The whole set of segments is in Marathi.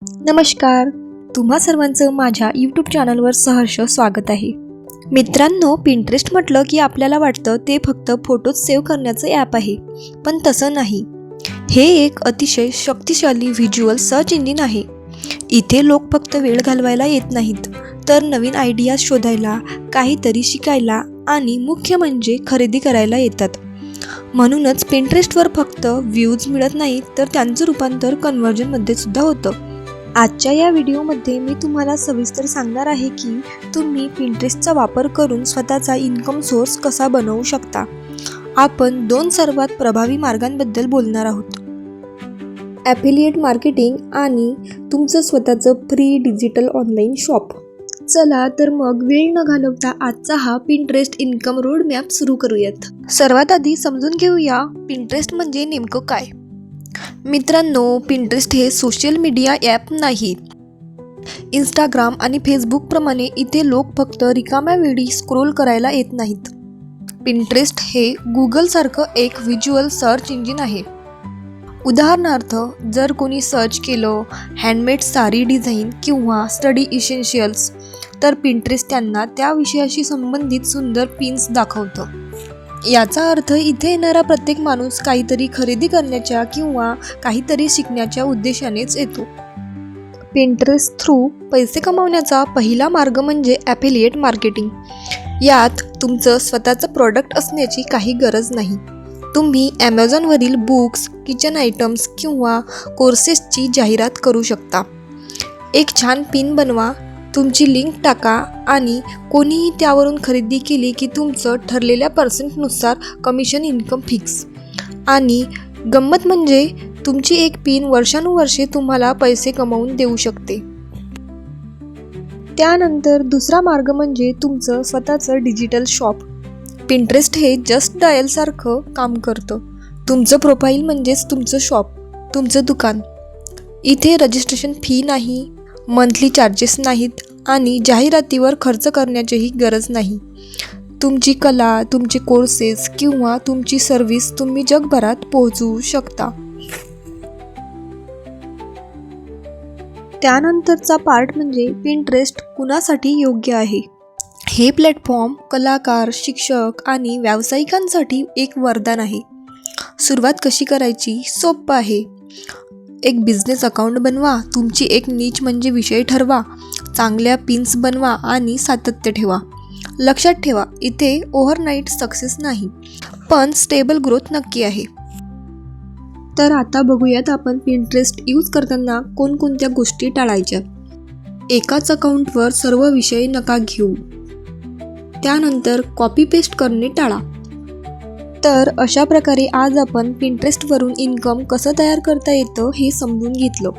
नमस्कार, तुम्हा सर्वांचं माझ्या यूट्यूब चॅनलवर सहर्ष स्वागत आहे. मित्रांनो, पिंटरेस्ट म्हटलं की आपल्याला वाटतं ते फक्त फोटोज सेव्ह करण्याचं ॲप आहे, पण तसं नाही. हे एक अतिशय शक्तिशाली व्हिज्युअल सर्च इंजिन आहे. इथे लोक फक्त वेळ घालवायला येत नाहीत, तर नवीन आयडियाज शोधायला, काहीतरी शिकायला आणि मुख्य म्हणजे खरेदी करायला येतात. म्हणूनच पिंटरेस्टवर फक्त व्ह्यूज मिळत नाहीत, तर त्यांचं रूपांतर कन्व्हर्जनमध्ये सुद्धा होतं. आजच्या या व्हिडिओमध्ये मी तुम्हाला सविस्तर सांगणार आहे की तुम्ही पिंटरेस्टचा वापर करून स्वतःचा इन्कम सोर्स कसा बनवू शकता. आपण 2 सर्वात प्रभावी मार्गांबद्दल बोलणार आहोत: ॲफिलिएट मार्केटिंग आणि तुमचं स्वतःचं फ्री डिजिटल ऑनलाईन शॉप. चला तर मग वेळ न घालवता आजचा हा पिंटरेस्ट इन्कम रोडमॅप सुरू करूयात. सर्वात आधी समजून घेऊया पिंटरेस्ट म्हणजे नेमकं काय. मित्रांनो, पिंटरेस्ट हे सोशल मीडिया ॲप नाही. इंस्टाग्राम आणि फेसबुकप्रमाणे इथे लोक फक्त रिकाम्या वेळी स्क्रोल करायला येत नाहीत. पिंटरेस्ट हे गुगलसारखं एक व्हिज्युअल सर्च इंजिन आहे. उदाहरणार्थ, जर कोणी सर्च केलं हँडमेड साडी डिझाईन किंवा स्टडी इसेन्शियल्स, तर पिंटरेस्ट त्यांना त्या विषयाशी संबंधित सुंदर पिन्स दाखवतं. याचा अर्थ इथे येणारा प्रत्येक माणूस काहीतरी खरेदी करण्याच्या किंवा काहीतरी शिकण्याच्या उद्देशानेच येतो. पिंटरेस्ट थ्रू पैसे कमावण्याचा पहिला मार्ग म्हणजे ॲफिलिएट मार्केटिंग. यात तुमचं स्वतःचं प्रॉडक्ट असण्याची काही गरज नाही. तुम्ही ॲमेझॉनवरील बुक्स, किचन आयटम्स किंवा कोर्सेसची जाहिरात करू शकता. एक छान पिन बनवा, तुमची लिंक टाका आणि कोणीही त्यावरून खरेदी केली की तुमचं ठरलेल्या पर्सेंटनुसार कमिशन इन्कम फिक्स. आणि गंमत म्हणजे तुमची एक पिन वर्षानुवर्षे तुम्हाला पैसे कमवून देऊ शकते. त्यानंतर दुसरा मार्ग म्हणजे तुमचं स्वतःचं डिजिटल शॉप. पिंटरेस्ट हे जस्ट डायलसारखं काम करतं. तुमचं प्रोफाईल म्हणजेच तुमचं शॉप, तुमचं दुकान. इथे रजिस्ट्रेशन फी नाही, मंथली चार्जेस नाहीत आणि जाहिरातीवर खर्च करण्याचीही गरज नाही. तुमची कला, तुमचे कोर्सेस किंवा तुमची सर्व्हिस तुम्ही जगभरात पोहोचवू शकता. त्यानंतरचा पार्ट म्हणजे पिंटरेस्ट कुणासाठी योग्य आहे. हे प्लॅटफॉर्म कलाकार, शिक्षक आणि व्यावसायिकांसाठी एक वरदान आहे. सुरुवात कशी करायची? सोपं आहे. एक बिझनेस अकाउंट बनवा, तुमची एक नीच म्हणजे विषय ठरवा, चांगल्या पिन्स बनवा आणि सातत्य ठेवा. लक्षात ठेवा, इथे ओव्हरनाईट सक्सेस नाही, पण स्टेबल ग्रोथ नक्की आहे. तर आता बघूयात आपण पिंटरेस्ट यूज करताना कोणकोणत्या गोष्टी टाळायच्या. एकाच अकाउंटवर सर्व विषय नका घेऊ. त्यानंतर कॉपी पेस्ट करणे टाळा. तर अशा प्रकारे आज आपण पिंटरेस्टवरून इन्कम कसं तयार करता येतं हे समजून घेतलं.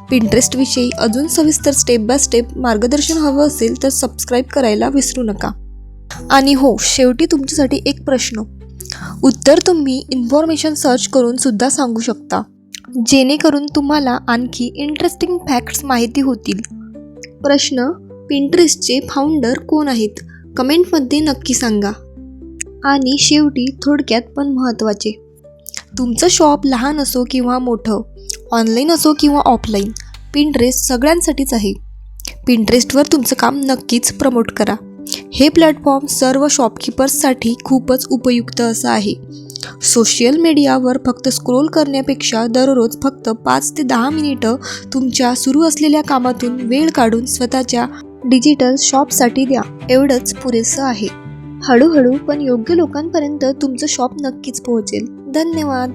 पिंटरेस्टविषयी अजून सविस्तर स्टेप बाय स्टेप मार्गदर्शन हवं असेल तर सबस्क्राईब करायला विसरू नका. आणि हो, शेवटी तुमच्यासाठी एक प्रश्न. उत्तर तुम्ही इन्फॉर्मेशन सर्च करून सुद्धा सांगू शकता, जेणेकरून तुम्हाला आणखी इंटरेस्टिंग फॅक्ट्स माहिती होतील. प्रश्न: पिंटरेस्टचे फाउंडर कोण आहेत? कमेंटमध्ये नक्की सांगा. आणि शेवटी थोडक्यात पण महत्त्वाचे, तुमचं शॉप लहान असो किंवा मोठं, ऑनलाईन असो किंवा ऑफलाईन, पिंटरेस्ट सगळ्यांसाठीच आहे. पिंटरेस्टवर तुमचं काम नक्कीच प्रमोट करा. हे प्लॅटफॉर्म सर्व शॉपकीपर्ससाठी खूपच उपयुक्त असं आहे. सोशल मीडियावर फक्त स्क्रोल करण्यापेक्षा दररोज फक्त 5 ते 10 मिनिटं तुमच्या सुरू असलेल्या कामातून वेळ काढून स्वतःच्या डिजिटल शॉपसाठी द्या. एवढंच पुरेसं आहे. हळूहळू पण योग्य लोकांपर्यंत तुमचं शॉप नक्कीच पोहोचेल. धन्यवाद.